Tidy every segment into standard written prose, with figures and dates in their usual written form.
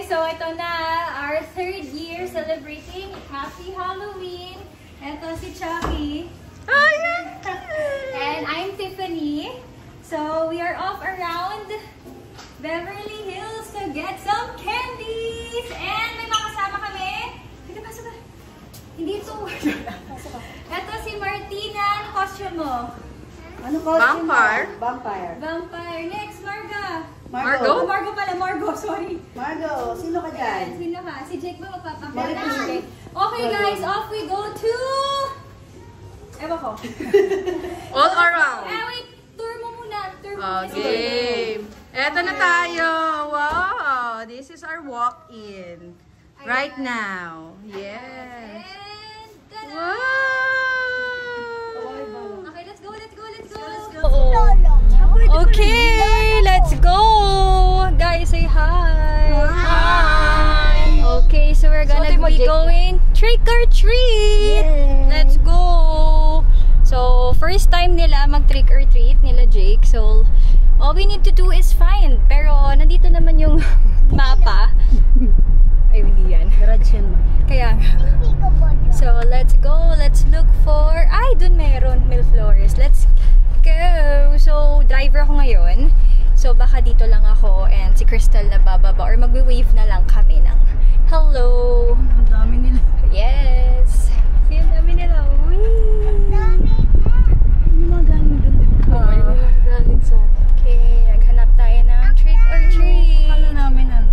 so ito na, our 3rd year celebrating Happy Halloween. Ito si Chucky. Oh, yeah. And I'm Tiffany. So we are off around Beverly Hills to get some candies. And may makasama kami. Hindi, pasok ka. Hindi ito. Ito si Martina. Ano costume mo? Ano costume? Vampire. Vampire. Vampire. Next, Marga. Margo? Oh, Margo pala. Margo, sorry. Margo, sino ka dyan? Sino ka? Si Jake ba magpapakita? Margo. Okay guys, off we go to... Ewan ko. All around. Wait. Tour mo muna. Tour mo muna. Okay. Eto na tayo. Wow. This is our walk-in. Right now. Yes. And... tada! Wow. Okay, let's go, let's go, let's go. Okay, let's go! Guys, say hi! Hi! Okay, so we're gonna be going trick or treat! Yay. Let's go! So, first time nila mag trick or treat nila Jake. So, all we need to do is find. Pero, nandito naman yung mapa. Ay, hindi yan. Kaya, so, let's go. Let's look for... Ay, dun meron. Milflores. Let's go! So, driver ako ngayon. So, baka dito lang ako and si Crystal na bababa or magwi-wave na lang kami ng hello! Ang dami nila. Yes! See, ang dami nila. Wee! Yung mga galing doon, di ba? Oo, yung mga galing sa atin. Okay, naghanap tayo ng trick or treat. Kala namin ano.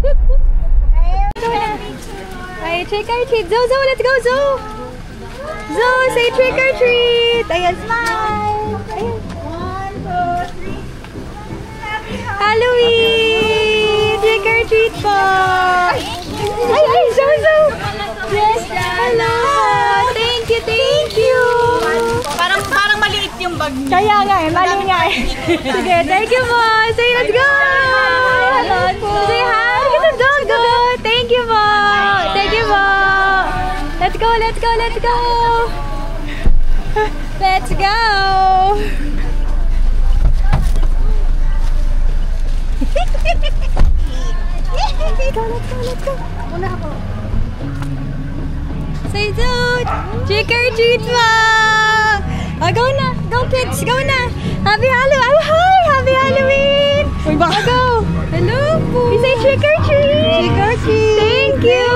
Ay, trick or treat! Zo, Zo! Let's go, Zo! Zo, say trick or treat! Ayan, smile! Ayan. 1, 2, 3. Halloween! Trick or treat po! Ay, Zo, Zo! Yes, hello! Thank you, thank you! Parang maliit yung bag niya. Kaya nga eh, mali nga eh. Sige, thank you po! Say, let's go! Say hi! Let's go, go! Thank you po! Thank you po! Let's go, let's go, let's go! Let's go! Let's go, let's go! Una ako. Say dude! Trick or treat mo! Oh, go na! Go kids! Go na! Happy Halloween! Oh, hi! Happy Halloween! Uy, baka Go! Hello po! We say trick or treat! Trick or treat! Thank you!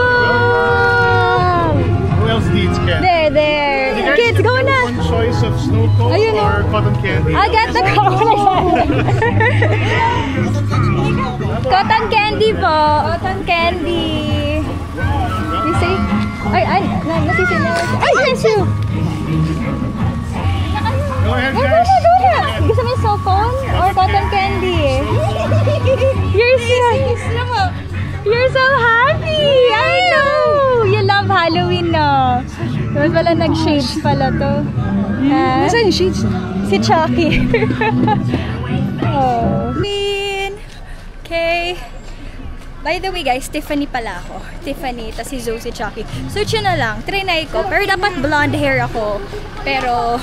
Who else needs candy? There! You guys Kids, can go do na! one choice of snow cone Ayun na. or cotton candy. I'll get the cotton candy po! Cotton candy! You say? Ay, nasisilaw. Ay, yes you! Go ahead, Go guys. na, go na! Gusto mo yung cellphone or cotton candy? You're so happy! I know! You love Halloween, no? Dapat pala nag-shades pala to. Nasaan yung shades? Si Chucky. Oh. Okay. By the way guys, Tiffany pala ako. Tiffany, tas si Zoe, si Chucky. Search nyo na lang. Trinay ko. Pero dapat blonde hair ako. Pero,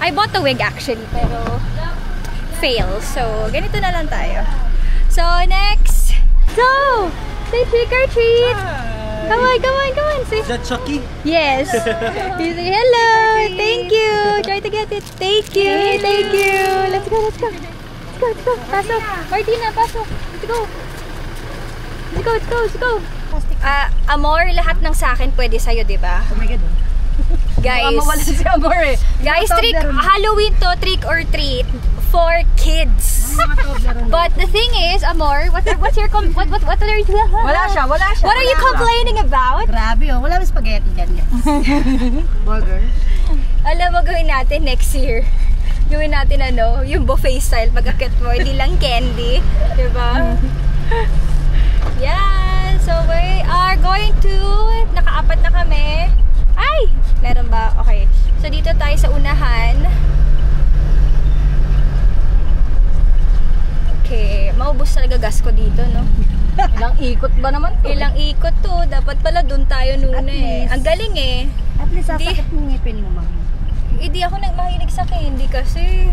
I bought the wig actually. Pero, fail. So, ganito na lang tayo. So, next. So, say trick or treat. Come on, come on, come on. Say, Is that Chucky? yes. You say hello. Thank you. Try to get it. Thank you. Thank you. Let's go, let's go. Let's go, let's go. Pasok. Martina, pasok. Let's go. Let's go, let's go, let's go. Amor, lahat ng sa akin pwede sa'yo, di ba? Oh my God. Guys, Mawala si Amor eh. guys, Halloween to, trick or treat for kids. But the thing is, Amor, what are you Wala siya. What are you complaining about? Grabe oh. Wala may spaghetti dyan guys. Burger. Alam mo, gawin natin next year. Gawin natin ano, yung buffet style, mag-akit mo, hindi lang candy. Diba? Yeah, so we are going to, nakaapat na kami. Ay! Meron ba? Okay. So dito tayo sa unahan. Okay, maubos talaga gas ko dito, no? Ilang ikot ba naman to? Ilang ikot to. Dapat pala dun tayo nuna eh. Ang galing eh. At least sasakit yung ngipin mo, mami. Hindi ako mahilig sa candy kasi.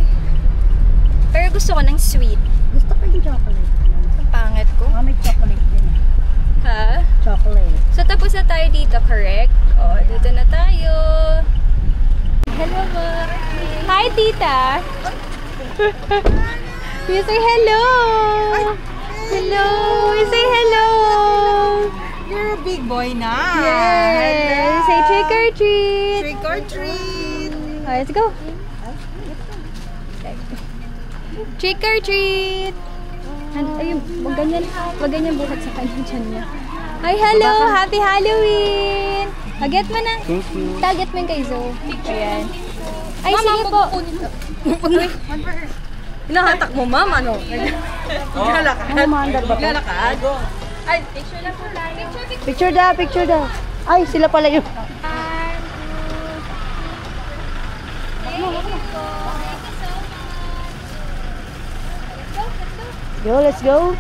Pero gusto ko ng sweet. Gusto ko yung chocolate. Ang pangit ko. May chocolate din. na tayo dito, correct? Oh, dito na tayo. Hello po. Hi, tita. You say hello. Hello. You say hello. You're a big boy na. Yes. Say trick or treat. Trick or treat. Oh, let's go. Trick or treat. Ayun, wag ganyan buhat sa kanya dyan niya. Hi, hello. Happy Halloween. Get mo na. Target mo yung kay Zoe. Ayan. Ay, sige po. Hinahatak mo, ma'am, ano? Naglalakad. Naglalakad. Ay, Picture na po tayo. Picture daw. Ay, sila pala yun. Go, let's go.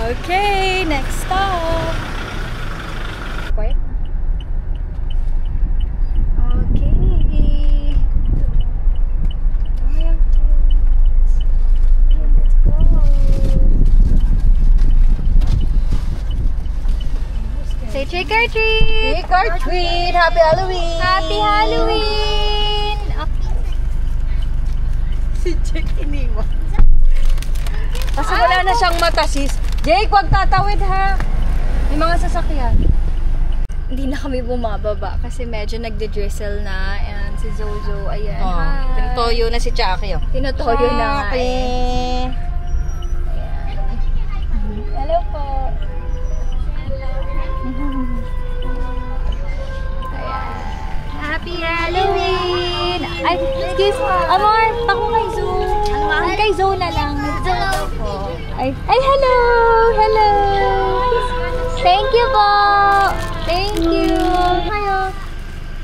Okay, next stop. Quiet. Okay. Let's go. Say trick or treat. Trick or treat. Happy Halloween. Happy Halloween. si Jake iniwan. Kasi wala na siyang mata, sis. Jake, wag tatawid ha. May mga sasakyan. Hindi na kami bumababa kasi medyo nagde-drizzle na and si Zozo, ayan. Oh, Hi. tinutoyo na si Chucky. Oh. Tinutoyo na nga eh. Hello po. Ayan. Happy Halloween! Ay, excuse me. Amor, tako kay Zo. Ano kay Zo na lang. Ay, hello! Hello! Thank you po! Thank you! Hayo!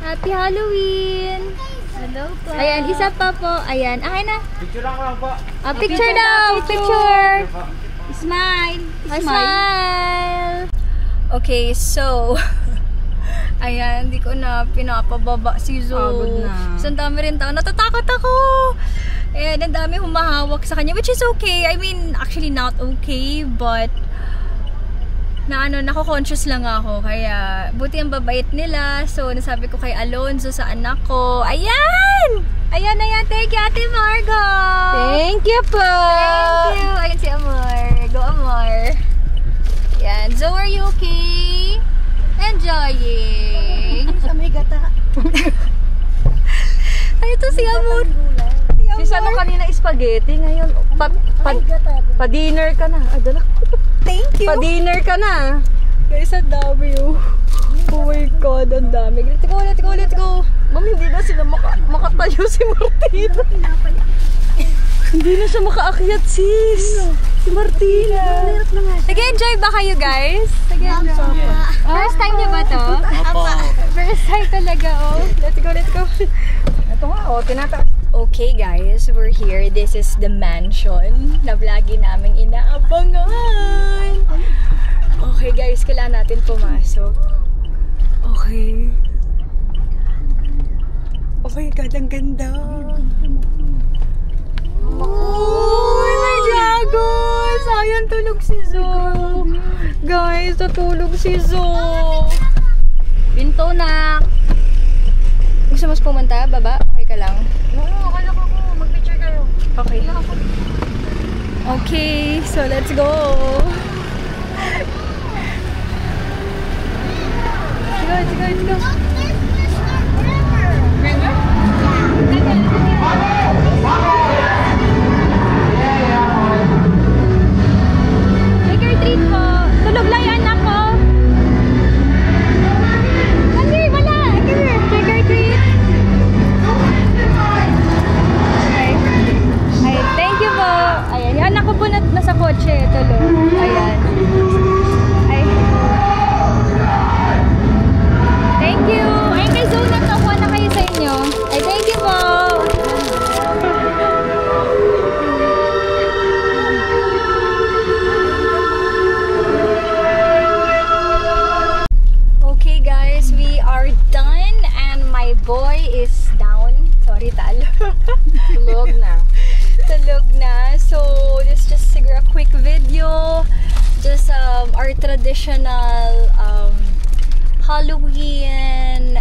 Happy Halloween! Hello po! Ayan, isa pa po. Ayan, akin na. Picture lang po. Picture daw! Picture! Smile. Smile! Okay, so... Ayan, hindi ko na pinapababa si Zo. Pagod na. So, ang dami rin tao. Natatakot ako! And ang dami humahawak sa kanya, which is okay. I mean, actually not okay, but nako-conscious lang ako. Kaya, buti ang babait nila. So, nasabi ko kay Alonzo sa anak ko, ayan! Ayan, thank you, Ate Margo! Thank you po! Thank you! Ayan si Amor. Go, Amor. Ayan. Zo, are you okay? Enjoying? Sa may gata. Ay, ito si Amor. Sis, ano kanina spaghetti, ngayon pa-dinner ka na. Adala. Thank you. Pa-dinner ka na. Guys, ang dami oh. Oh my God, ang dami. Let's go. Ma'am, hindi na sila makatayo si Martina. Hindi na siya makaakyat, sis. Si Martina. Nag-enjoy ba kayo, guys? First time niyo ba to? First time talaga, oh. Let's go. Ito nga, oh, tinataas. Okay, guys, we're here. This is the mansion na lagi naming inaabangan. Okay, guys, kailangan natin pumasok. Okay. Oh my God, ang ganda. Oh, my dragon! Sayang tulog si Zo. Guys, natulog si Zo. Pinto na. Gusto mo pumunta? Baba? Okay ka lang? Oo, akala ko mag-picture kayo. Okay. Okay, so let's go. Let's go. Trick or treat po. Tulog lang yung anak ko. Hindi, wala. Trick or treat. Ay, thank you po. Ayan, yung anak ko po nasa kotse. Tulog. Ayan. Ay. Thank you. Ay, kay Zoe na to. Kuha na kayo sa inyo. Ay, thank you po. traditional Halloween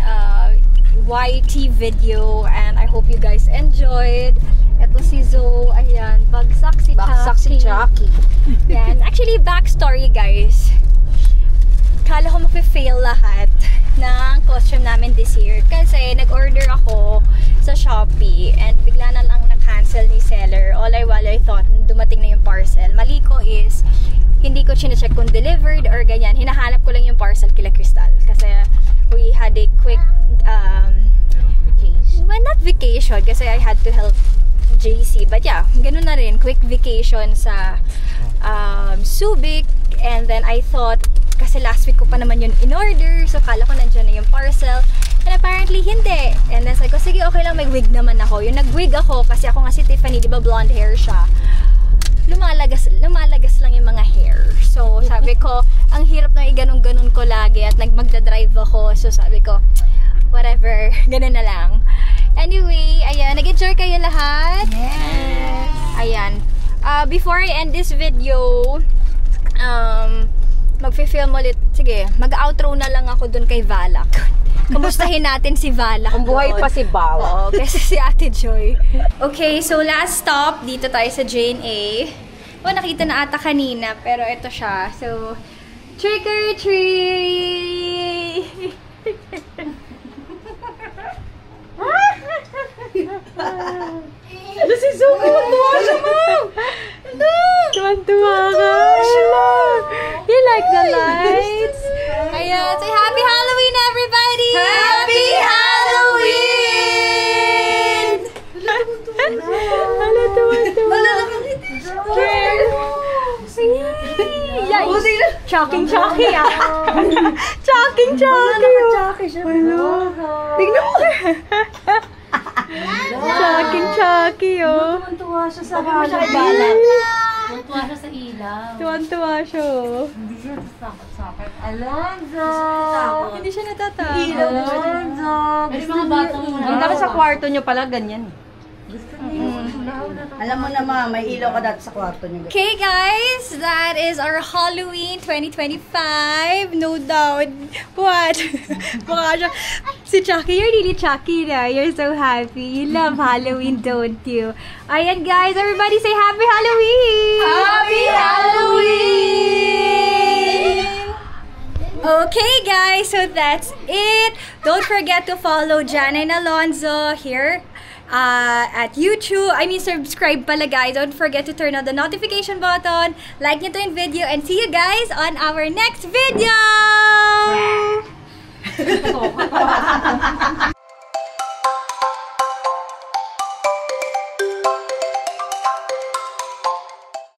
YT video, and I hope you guys enjoyed. Ito si Zoe, ayan, bagsak si Chucky. Yan. Actually, backstory guys. Kala ko mafe-fail lahat ng costume namin this year kasi nag-order ako sa Shopee and bigla na lang na-cancel ni seller. All I thought dumating na yung parcel. Mali ko is hindi ko chine-check kung delivered or ganyan. Hinahanap ko lang yung parcel kila Crystal kasi we had a quick well, not vacation kasi I had to help JC, but yeah, ganun na rin, quick vacation sa Subic, and then I thought kasi last week ko pa naman yun in order, so kala ko nandiyan na yung parcel, and apparently hindi. And then sabi ko, sige, okay lang, may wig naman ako. Yung nag-wig ako kasi ako nga si Tiffany, di ba blonde hair siya, lumalagas lang yung mga hair. So sabi ko, ang hirap na iganong-ganon ko lagi at magdadrive ako, so sabi ko, whatever, ganun na lang. Anyway, ayan, nag-enjoy kayo lahat? Yes! Ayan. Before I end this video, mag-film ulit. Sige, mag-outro na lang ako dun kay Valak. Kamustahin natin si Valak. Kung buhay pa si Bawa. Oo, kasi si Ate Joy. Okay, so last stop, dito tayo sa Jane A. Oh, nakita na ata kanina, pero ito siya. So, trick or treat! Ano si Zoe? Tuwan-tuwa siya, Mom! Tuwan-tuwa ka! You like the lights? Ayan, say Happy Halloween, everybody! Happy Halloween! Hala, tuwan-tuwa. Chucky ah! Chucky! Tignan mo! Chucky, oh. Tuwan-tuwa siya sa Tuwan-tuwa siya, oh. Hindi siya sakit. Alonzo! Hindi siya natatakot. Alonzo! May mga batang Ang dami sa kwarto nyo pala, ganyan. Alam mo na, Ma, may ilaw ka dati sa kwarto niyo. Okay guys, that is our Halloween 2025. No doubt. What? Mukha siya. Si Chucky, you're really Chucky na. You're so happy. You love Halloween, don't you? Ayan guys, everybody say Happy Halloween! Happy Halloween! Okay guys, so that's it. Don't forget to follow Jana and Alonzo here at YouTube. Subscribe pala guys. Don't forget to turn on the notification button. Like nyo to yung video and see you guys on our next video!